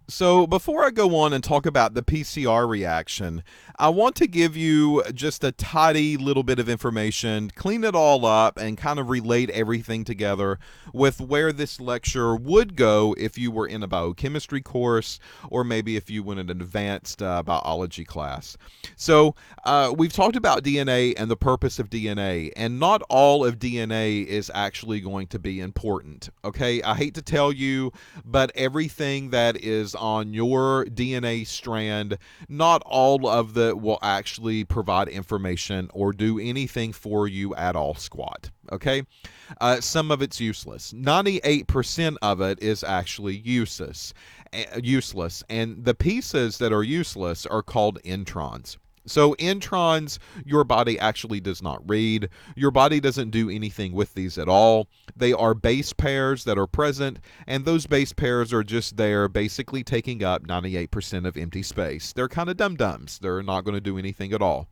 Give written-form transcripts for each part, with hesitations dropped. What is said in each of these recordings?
So, before I go on and talk about the PCR reaction, I want to give you just a tidy little bit of information, clean it all up, and kind of relate everything together with where this lecture would go if you were in a biochemistry course or maybe if you were in an advanced biology class. So, we've talked about DNA and the purpose of DNA, and not all of DNA is actually going to be important. Okay, I hate to tell you, but everything that is on your DNA strand, not all of it will actually provide information or do anything for you at all, squat. Okay, some of it's useless. 98% of it is actually useless, and the pieces that are useless are called introns. So introns, your body actually does not read. Your body doesn't do anything with these at all. They are base pairs that are present, and those base pairs are just there basically taking up 98% of empty space. They're kind of dum-dums. They're not going to do anything at all.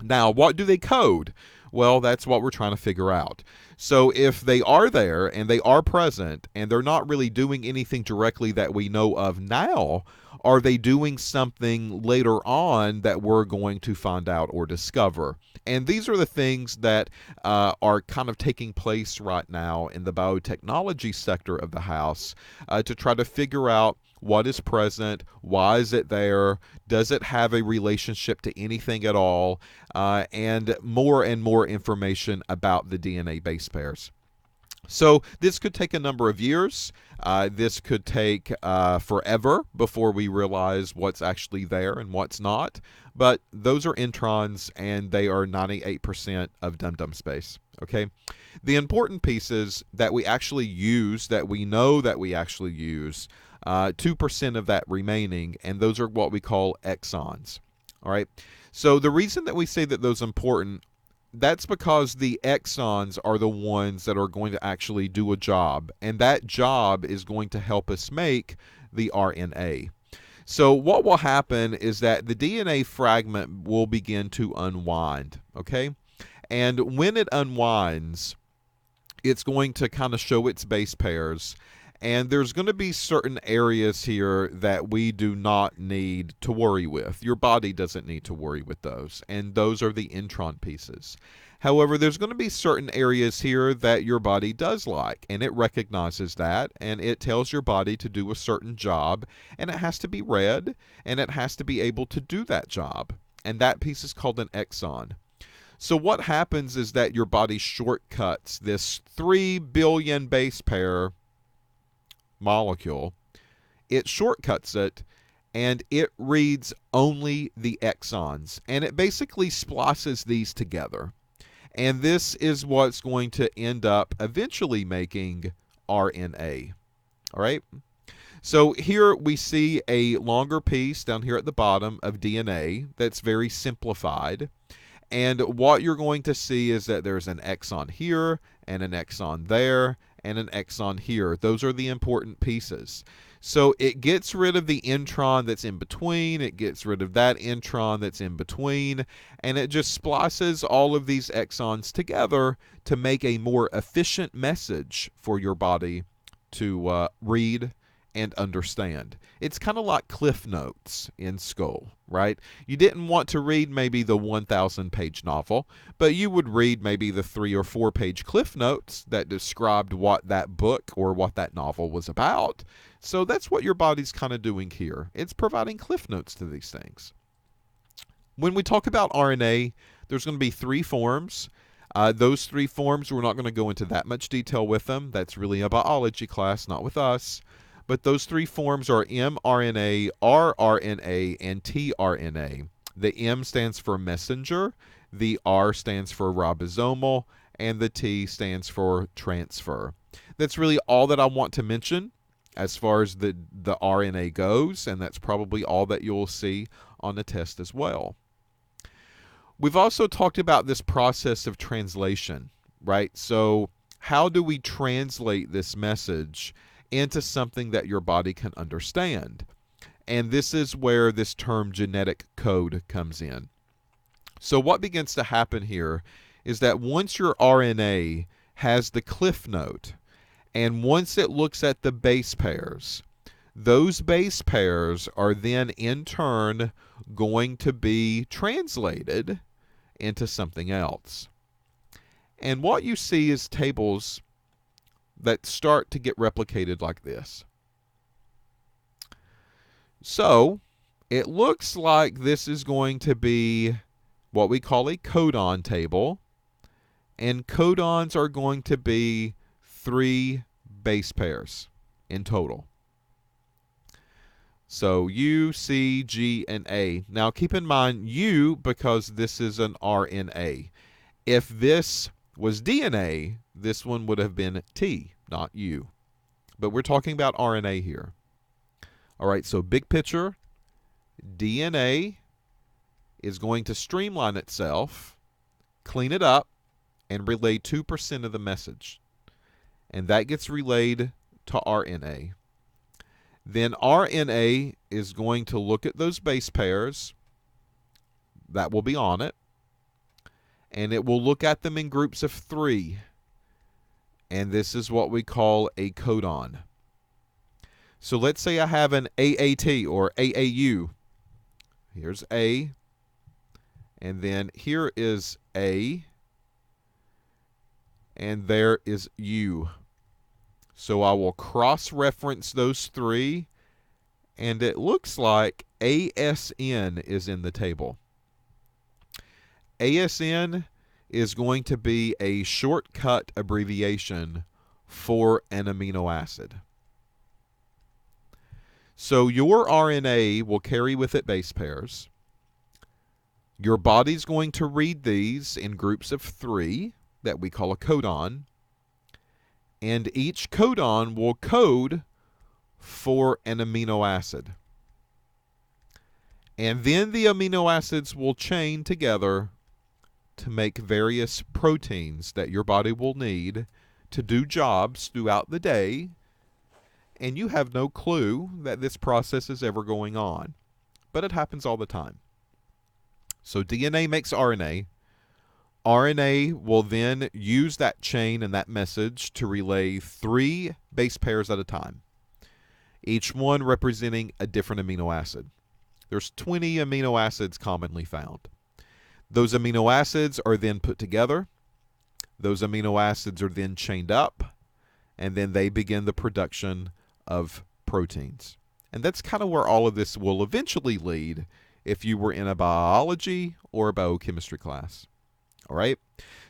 Now, what do they code? Well, that's what we're trying to figure out. So if they are there and they are present and they're not really doing anything directly that we know of now, are they doing something later on that we're going to find out or discover? And these are the things that are kind of taking place right now in the biotechnology sector of the house to try to figure out what is present, why is it there, does it have a relationship to anything at all, and more information about the DNA base pairs. So this could take a number of years. This could take forever before we realize what's actually there and what's not. But those are introns, and they are 98% of dum-dum space. Okay, the important pieces that we actually use, that we know that we actually use, 2% of that remaining, and those are what we call exons. All right. So the reason that we say that those are important, that's because the exons are the ones that are going to actually do a job, and that job is going to help us make the RNA. So what will happen is that the DNA fragment will begin to unwind, okay? And when it unwinds, it's going to kind of show its base pairs, and there's going to be certain areas here that we do not need to worry with. Your body doesn't need to worry with those, and those are the intron pieces. However, there's going to be certain areas here that your body does like, and it recognizes that, and it tells your body to do a certain job, and it has to be read, and it has to be able to do that job. And that piece is called an exon. So what happens is that your body shortcuts this 3 billion base pair molecule. It shortcuts it, and it reads only the exons, and it basically splices these together. And this is what's going to end up eventually making RNA. All right? So here we see a longer piece down here at the bottom of DNA that's very simplified. And what you're going to see is that there's an exon here, and an exon there, and an exon here. Those are the important pieces. So it gets rid of the intron that's in between, it gets rid of that intron that's in between, and it just splices all of these exons together to make a more efficient message for your body to read and understand. It's kind of like Cliff Notes in school, right? You didn't want to read maybe the 1,000-page novel, but you would read maybe the 3 or 4-page Cliff Notes that described what that book or what that novel was about. So that's what your body's kind of doing here. It's providing Cliff Notes to these things. When we talk about RNA, there's going to be 3 forms. Those 3 forms, we're not going to go into that much detail with them. That's really a biology class, not with us. But those 3 forms are mRNA, rRNA, and tRNA. The M stands for messenger, the R stands for ribosomal, and the T stands for transfer. That's really all that I want to mention as far as the RNA goes, and that's probably all that you'll see on the test as well. We've also talked about this process of translation, right? So how do we translate this message into something that your body can understand? And this is where this term genetic code comes in. So what begins to happen here is that once your RNA has the cliff note, and once it looks at the base pairs, those base pairs are then in turn going to be translated into something else. And what you see is tables that start to get replicated like this. So it looks like this is going to be what we call a codon table, and codons are going to be 3 base pairs in total. So U, C, G, and A. Now keep in mind U, because this is an RNA. If this was DNA, this one would have been T, not U. But we're talking about RNA here. All right, so big picture, DNA is going to streamline itself, clean it up, and relay 2% of the message. And that gets relayed to RNA. Then RNA is going to look at those base pairs that will be on it, and it will look at them in groups of 3. And this is what we call a codon. So let's say I have an AAT or AAU. Here's A, and then here is A, and there is U. So I will cross-reference those 3, and it looks like ASN is in the table. ASN is going to be a shortcut abbreviation for an amino acid. So your RNA will carry with it base pairs. Your body's going to read these in groups of 3 that we call a codon. And each codon will code for an amino acid. And then the amino acids will chain together to make various proteins that your body will need to do jobs throughout the day. And you have no clue that this process is ever going on. But it happens all the time. So DNA makes RNA. RNA will then use that chain and that message to relay 3 base pairs at a time, each one representing a different amino acid. There's 20 amino acids commonly found. Those amino acids are then put together. Those amino acids are then chained up, and then they begin the production of proteins. And that's kind of where all of this will eventually lead if you were in a biology or a biochemistry class. All right,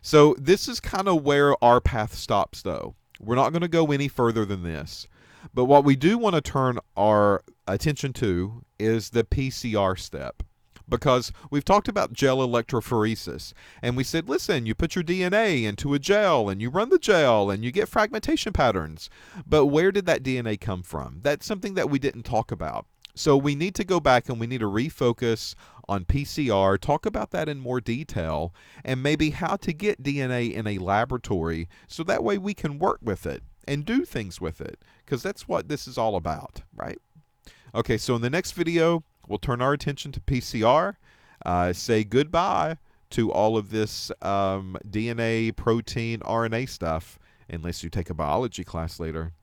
so this is kind of where our path stops, though. We're not going to go any further than this. But what we do want to turn our attention to is the PCR step. Because we've talked about gel electrophoresis. And we said, listen, you put your DNA into a gel, and you run the gel, and you get fragmentation patterns. But where did that DNA come from? That's something that we didn't talk about. So we need to go back and we need to refocus on PCR, talk about that in more detail, and maybe how to get DNA in a laboratory so that way we can work with it and do things with it, because that's what this is all about, right? Okay, so in the next video, we'll turn our attention to PCR, say goodbye to all of this DNA, protein, RNA stuff, unless you take a biology class later.